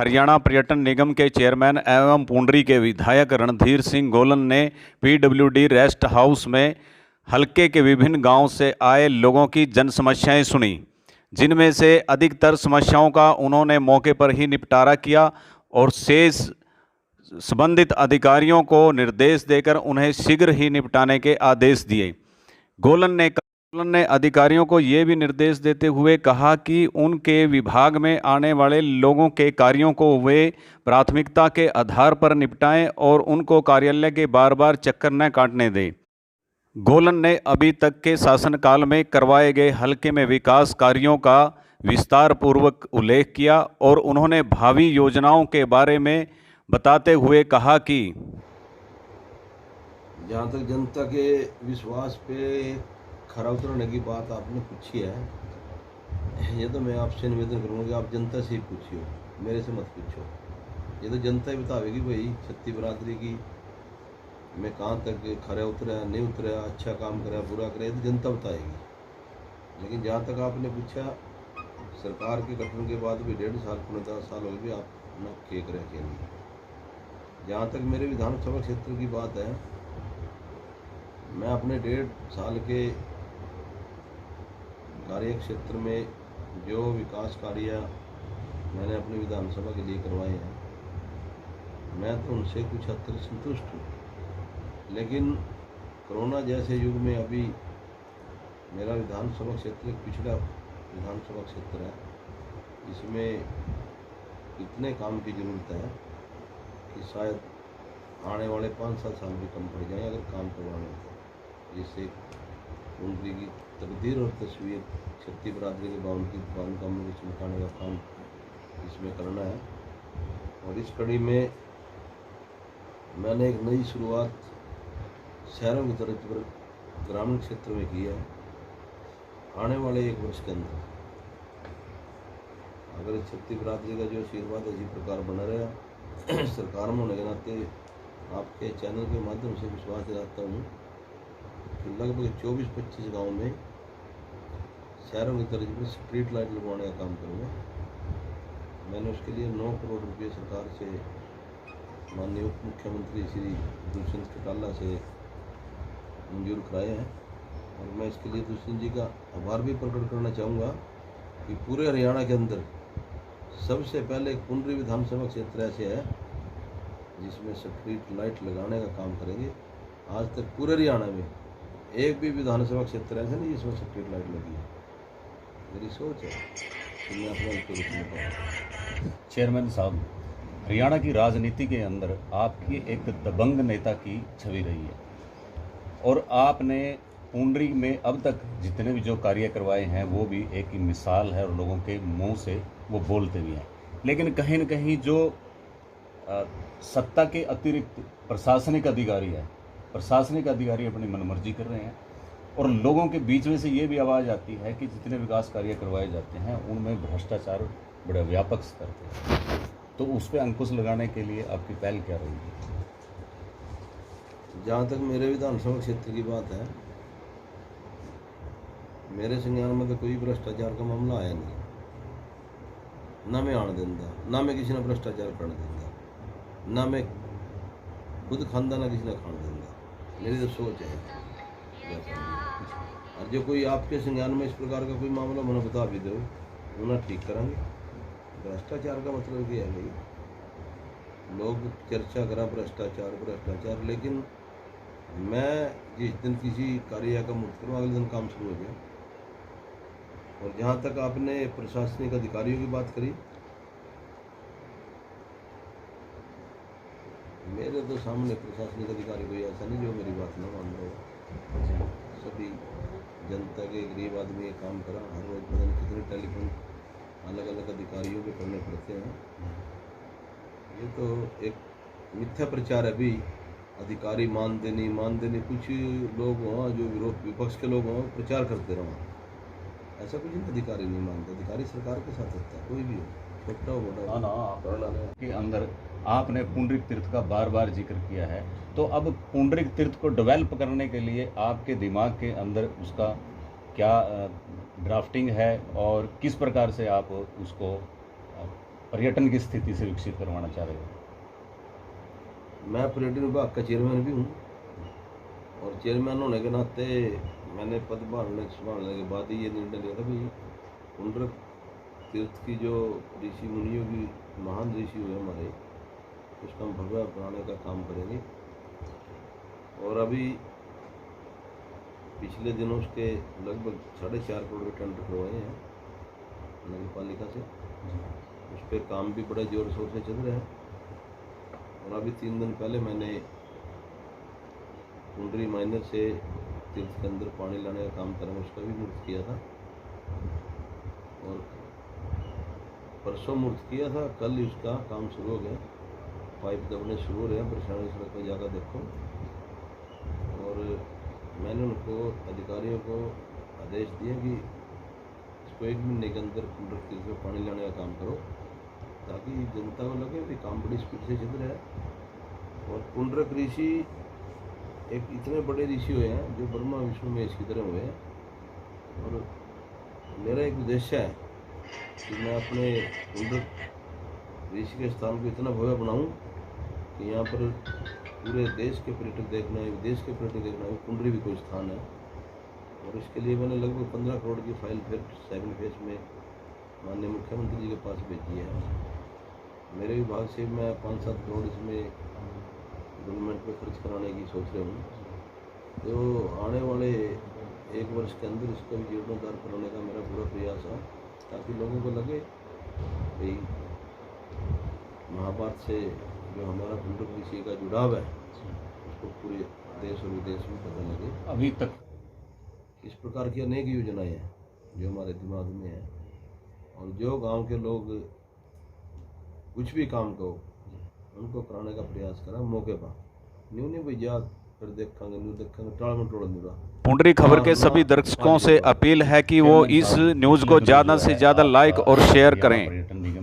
हरियाणा पर्यटन निगम के चेयरमैन एवं पुंडरी के विधायक रणधीर सिंह गोलन ने पीडब्ल्यूडी रेस्ट हाउस में हलके के विभिन्न गांवों से आए लोगों की जन समस्याएं सुनी, जिनमें से अधिकतर समस्याओं का उन्होंने मौके पर ही निपटारा किया और शेष संबंधित अधिकारियों को निर्देश देकर उन्हें शीघ्र ही निपटाने के आदेश दिए। गोलन ने अधिकारियों को ये भी निर्देश देते हुए कहा कि उनके विभाग में आने वाले लोगों के कार्यों को वे प्राथमिकता के आधार पर निपटाएं और उनको कार्यालय के बार बार चक्कर न काटने दें। गोलन ने अभी तक के शासनकाल में करवाए गए हलके में विकास कार्यों का विस्तार पूर्वक उल्लेख किया और उन्होंने भावी योजनाओं के बारे में बताते हुए कहा कि जहाँ तक जनता के विश्वास पे खरा उतरने की बात आपने पूछी है, ये तो मैं आपसे निवेदन करूँगा कि आप जनता से ही पूछिए, मेरे से मत पूछो। ये तो जनता ही बतावेगी भाई छत्ती बरादरी की मैं कहाँ तक खरा उतरा नहीं उतरा, अच्छा काम करा बुरा करा, ये तो जनता बताएगी। लेकिन जहाँ तक आपने पूछा, सरकार के गठन के बाद भी 1.5 साल 10 साल हो गए आप न के करे के लिए। जहाँ तक मेरे विधानसभा क्षेत्र की बात है, मैं अपने 1.5 साल के कार्य क्षेत्र में जो विकास कार्य मैंने अपनी विधानसभा के लिए करवाए हैं, मैं तो उनसे कुछ हद तक संतुष्ट हूँ। लेकिन कोरोना जैसे युग में अभी मेरा विधानसभा क्षेत्र एक पिछड़ा विधानसभा क्षेत्र है, इसमें इतने काम की ज़रूरत है कि शायद आने वाले 5-7 साल भी कम पड़ जाएं अगर काम करवाने होते। जिससे उनकी की तकदीर और तस्वीर छत्ती बरादरी के बावन कामों को चमकाने का काम इसमें करना है। और इस कड़ी में मैंने एक नई शुरुआत शहरों की तरफ पर ग्रामीण क्षेत्र में की है। आने वाले 1 वर्ष के अंदर अगर छत्ती बरादरी का जो आशीर्वाद इसी प्रकार बना रहा, सरकार में होने के नाते आपके चैनल के माध्यम से विश्वास दिलाता हूँ कि लगभग 24-25 गाँव में शहरों की तर्ज पर स्ट्रीट लाइट लगवाने का काम करूँगा। मैंने उसके लिए 9 करोड़ रुपये सरकार से माननीय उप मुख्यमंत्री श्री दुष्यंत चौटाला से मंजूर कराए हैं। और मैं इसके लिए दुष्यंत जी का आभार भी प्रकट करना चाहूँगा कि पूरे हरियाणा के अंदर सबसे पहले पुंडरी विधानसभा क्षेत्र ऐसे है जिसमें स्ट्रीट लाइट लगाने का काम करेंगे। आज तक पूरे हरियाणा में एक भी विधानसभा क्षेत्र ऐसा नहीं जिसमें स्ट्रीट लाइट लगी है। मेरी सोच है कि मैं अपना चेयरमैन साहब, हरियाणा की राजनीति के अंदर आपकी एक दबंग नेता की छवि रही है और आपने पुंडरी में अब तक जितने भी जो कार्य करवाए हैं वो भी एक मिसाल है और लोगों के मुंह से वो बोलते भी हैं। लेकिन कहीं न कहीं जो सत्ता के अतिरिक्त प्रशासनिक अधिकारी अपनी मनमर्जी कर रहे हैं और लोगों के बीच में से ये भी आवाज़ आती है कि जितने विकास कार्य करवाए जाते हैं उनमें भ्रष्टाचार बड़े व्यापक स्तर पर। तो उस पर अंकुश लगाने के लिए आपकी पहल क्या रहेगी? जहाँ तक मेरे विधानसभा क्षेत्र की बात है, मेरे संज्ञान में तो कोई भ्रष्टाचार का मामला आया नहीं, ना मैं आने देंदा, ना मैं किसी ने भ्रष्टाचार करने देंदा, ना मैं खुद खानदा ना किसी ने खाने देंदा। मेरी तो सोच है। और जो कोई आपके संज्ञान में इस प्रकार का कोई मामला मैंने बता भी दो, उन्हें ठीक करेंगे। भ्रष्टाचार का मतलब क्या है भाई? लोग चर्चा करा भ्रष्टाचार, लेकिन मैं जिस दिन किसी कार्य का मुक्त करूँ अगले दिन काम शुरू हो गया। और जहाँ तक आपने प्रशासनिक अधिकारियों की बात करी, मेरे तो सामने प्रशासनिक अधिकारी कोई ऐसा नहीं जो मेरी बात न मान रहा हो। सभी जनता के गरीब आदमी ये काम करा, हर रोज पता नहीं कितने टेलीफोन अलग अलग अधिकारियों के करने पड़ते हैं। ये तो एक मिथ्या प्रचार है भी, अधिकारी मान देनी कुछ लोग हों जो विपक्ष के लोग हों प्रचार करते रहो, ऐसा कुछ नहीं। अधिकारी नहीं मानते, अधिकारी सरकार के साथ होता है, कोई भी हो, छोटा हो बड़ा के अंदर आपने पुंडरीक तीर्थ का बार बार जिक्र किया है, तो अब पुंडरीक तीर्थ को डेवलप करने के लिए आपके दिमाग के अंदर उसका क्या ड्राफ्टिंग है और किस प्रकार से आप उसको पर्यटन की स्थिति से विकसित करवाना चाह रहे हैं? मैं पर्यटन विभाग का चेयरमैन भी हूँ और चेयरमैन होने के नाते मैंने पद संभालने के बाद ही ये निर्णय लिया था कि पुंडरक तीर्थ की जो ऋषि मुनियों की महान ऋषि हुए हमारे, उसका हम भव्य बनाने का काम करेंगे। और अभी पिछले दिनों उसके लगभग 4.5 करोड़ के टेंडर करवाए हैं नगर पालिका से। उस पर काम भी बड़े जोर शोर से चल रहा है। और अभी 3 दिन पहले मैंने पुंडरी माइनर से तीर्थ के अंदर पानी लाने का काम करेंगे, उसका भी मुहूर्त किया था। और परसों मुहूर्त किया था, कल ही उसका काम शुरू हो गया। पाइप दबने शुरू हो रहे हैं, परेशानी सड़क पर जाकर देखो। और मैंने उनको अधिकारियों को आदेश दिए कि इसको 1 महीने के अंदर पुंडरक तीर्थ में पानी लाने का काम करो, ताकि जनता को लगे कि काम बड़ी स्पीड से चल रहा है। और पुंडरक ऋषि एक इतने बड़े ऋषि हुए हैं जो ब्रह्मा विष्णु में इसकी तरह हुए हैं। और मेरा एक उद्देश्य है कि मैं अपने पुंडरक ऋषि के स्थान को इतना भव्य बनाऊं कि यहाँ पर पूरे देश के पर्यटक देखना है, विदेश के पर्यटक देखना है, पुंडरी भी कोई स्थान है। और इसके लिए मैंने लगभग 15 करोड़ की फाइल फिर 7 फेज में माननीय मुख्यमंत्री जी के पास भेजी है। मेरे विभाग से मैं 5-7 करोड़ इसमें गवर्नमेंट पे खर्च कराने की सोच रहा हूँ। तो आने वाले 1 वर्ष के अंदर इसका भी जीर्णोद्धार कराने का मेरा पूरा प्रयास है, ताकि लोगों को लगे भाई महाभारत से जो हमारा पुंडरक ऋषि का जुड़ाव है उसको पूरे देश और विदेश में पता लगे। अभी तक इस प्रकार की अनेक योजनाएं हैं जो हमारे दिमाग में है। और जो गांव के लोग कुछ भी काम को उनको कराने का प्रयास करा मौके पर, नहीं भैया फिर देखेंगे टाल मटोड़ नहीं रहा। पुंडरी खबर के सभी दर्शकों से अपील है कि वो इस न्यूज़ को ज़्यादा से ज़्यादा लाइक और शेयर करें।